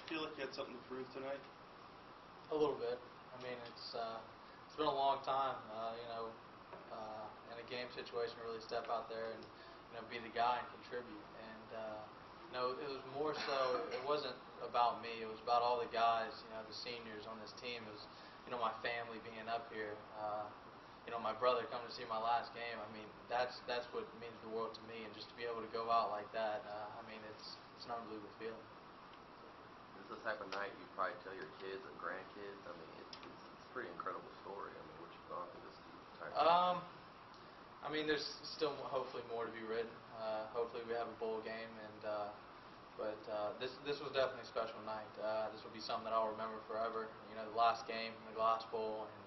feel like you had something to prove tonight? A little bit. I mean, it's been a long time, in a game situation, really step out there and be the guy and contribute. And it was more so. It wasn't about me. It was about all the guys, the seniors on this team. It was my family being up here. My brother coming to see my last game. I mean, that's what means the world to me. And just to be able to go out like that, it's an unbelievable feeling. This is the type of night you probably tell your kids or grandkids. I mean, it's a pretty incredible story. I mean, what you've gone through this entire time. There's still hopefully more to be written. Hopefully we have a bowl game, but this was definitely a special night. This will be something that I'll remember forever. The last game, the last bowl, and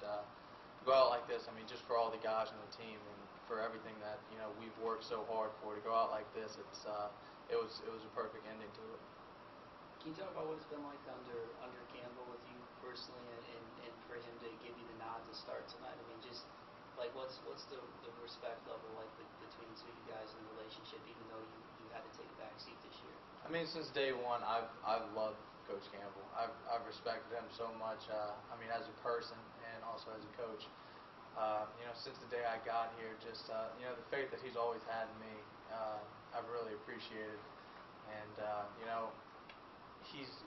to go out like this. I mean, just for all the guys on the team and for everything that we've worked so hard for, to go out like this, it was a perfect ending to it. Can you talk about what it's been like under Campbell with you personally, and for him to give you the nod to start tonight? I mean, just like what's the respect level like between the two of you guys in the relationship, even though you had to take a back seat this year? I mean, since day one, I've loved Coach Campbell. I've respected him so much. As a person and also as a coach. Since the day I got here, just the faith that he's always had in me, I've really appreciated. And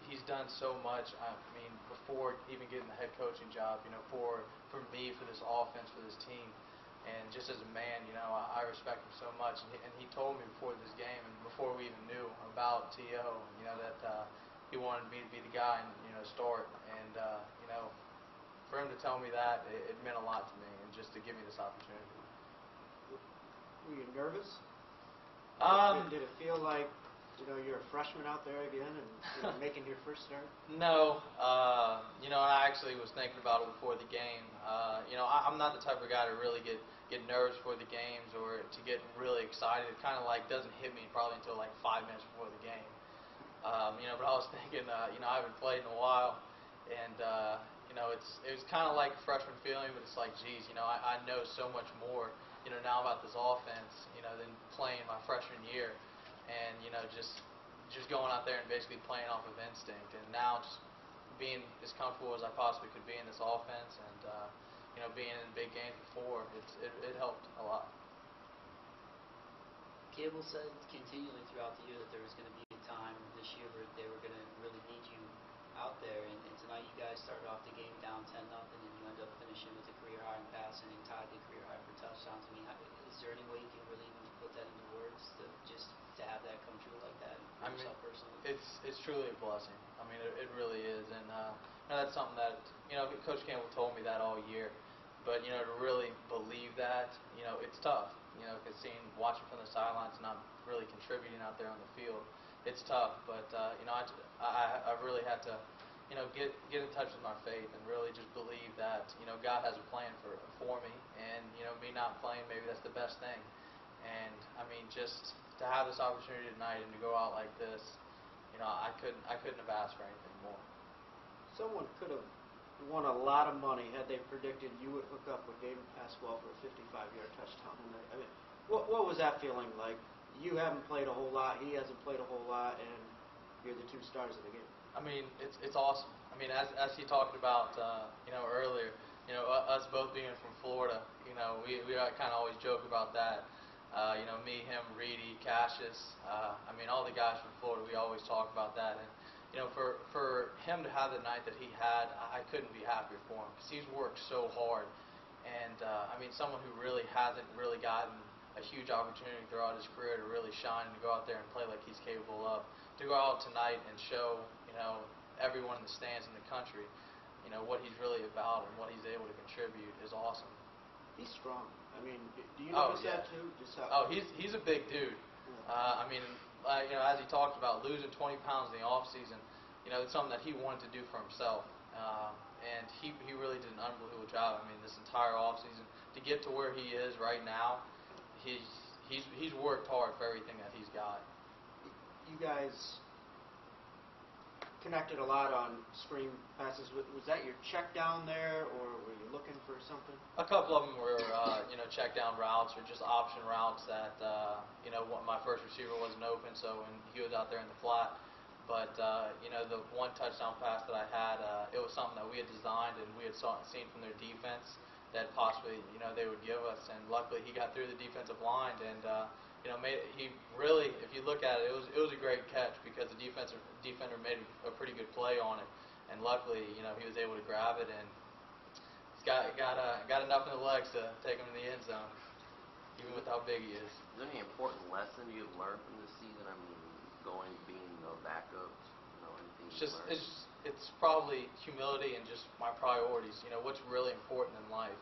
he's done so much. I mean, before even getting the head coaching job, for me, for this offense, for this team, and just as a man, I respect him so much. And he told me before this game, and before we even knew about T.O., that he wanted me to be the guy and start. And for him to tell me that, it meant a lot to me, and just to give me this opportunity. Were you nervous? Did it feel like you're a freshman out there again and making your first start? No. I actually was thinking about it before the game. I'm not the type of guy to really get nervous for the games or to get really excited. It kind of doesn't hit me probably until 5 minutes before the game. But I was thinking, I haven't played in a while, and it was kind of like a freshman feeling, but it's like, geez, I know so much more, now about this offense, than playing my freshman year. And just going out there and basically playing off of instinct, and now just being as comfortable as I possibly could be in this offense, and being in big games before, it helped a lot. Campbell said continually throughout the year that there was going to be a time this year where they were going to really need you out there, and tonight you guys started off the game down 10-0, and you end up finishing with a career high in passing and tied the career high for touchdowns. I mean, is there any way you can really even put that into words, to have that come true like that for yourself personally? It's truly a blessing. I mean, it really is, and that's something that Coach Campbell told me that all year. But to really believe that, it's tough. Because watching from the sidelines and not really contributing out there on the field, it's tough. But I really had to get in touch with my faith and really just believe that God has a plan for me, and me not playing, maybe that's the best thing. And just to have this opportunity tonight and to go out like this, I couldn't have asked for anything more. Someone could have won a lot of money had they predicted you would hook up with David Pasquale for a 55-yard touchdown tonight. I mean, what was that feeling like? You haven't played a whole lot, he hasn't played a whole lot, and you're the two stars of the game. I mean, it's awesome. I mean, as he talked about, earlier, us both being from Florida, we kind of always joke about that. Me, him, Reedy, Cassius, all the guys from Florida, we always talk about that. And, for him to have the night that he had, I couldn't be happier for him because he's worked so hard. And, someone who really hasn't really gotten a huge opportunity throughout his career to really shine and to go out there and play like he's capable of. To go out tonight and show, everyone in the stands in the country, what he's really about and what he's able to contribute is awesome. He's strong. I mean, do you notice that too? Just how he's a big dude. As he talked about losing 20 pounds in the off season, it's something that he wanted to do for himself, and he really did an unbelievable job. This entire off season to get to where he is right now, he's worked hard for everything that he's got. You guys connected a lot on screen passes. Was that your check down there, or were you looking for something? A couple of them were, check down routes or just option routes that, my first receiver wasn't open, so when he was out there in the flat, But the one touchdown pass that I had, it was something that we had designed and we had seen from their defense that possibly they would give us. And luckily he got through the defensive line and he really, if you look at it, it was a great catch because the defender made a pretty good play on it. And luckily he was able to grab it and he's got enough in the legs to take him in the end zone, even with how big he is. Is there any important lesson you've learned from this season? I mean, being a backup, anything you learned? It's probably humility and just my priorities. What's really important in life.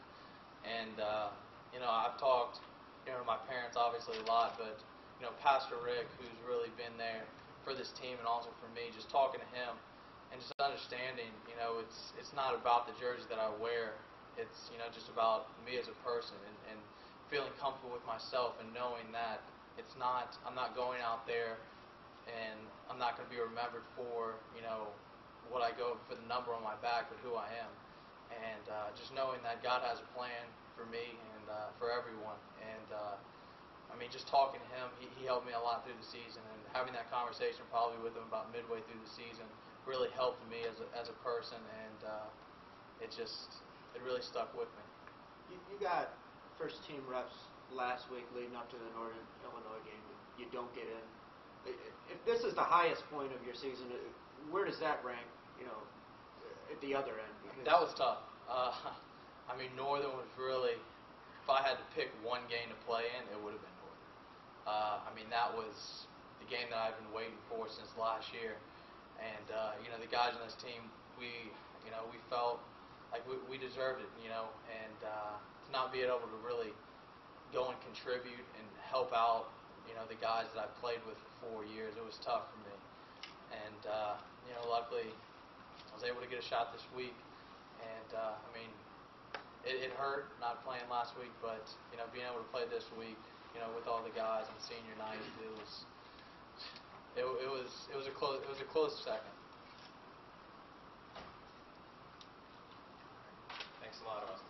And I've talked to my parents obviously a lot, but Pastor Rick, who's really been there for this team and also for me, just talking to him and just understanding, it's not about the jersey that I wear. It's just about me as a person and feeling comfortable with myself and knowing that I'm not going out there and I'm not going to be remembered for what I go for the number on my back, but who I am. And just knowing that God has a plan for me and for everyone. And just talking to him, he helped me a lot through the season, and having that conversation probably with him about midway through the season really helped me as a person, and it really stuck with me. You got first team reps last week leading up to the Northern Illinois game. You don't get in. If this is the highest point of your season, where does that rank, at the other end? Because that was tough. Northern was really, if I had to pick one game to play in, it would have been Northern. That was the game that I've been waiting for since last year. And, the guys on this team, we felt like we deserved it, and to not be able to really go and contribute and help out the guys that I've played with for 4 years, it was tough for me. And, luckily, I was able to get a shot this week. And, it hurt not playing last week, but, being able to play this week, with all the guys on senior night, it was a close second. Thanks a lot, Austin.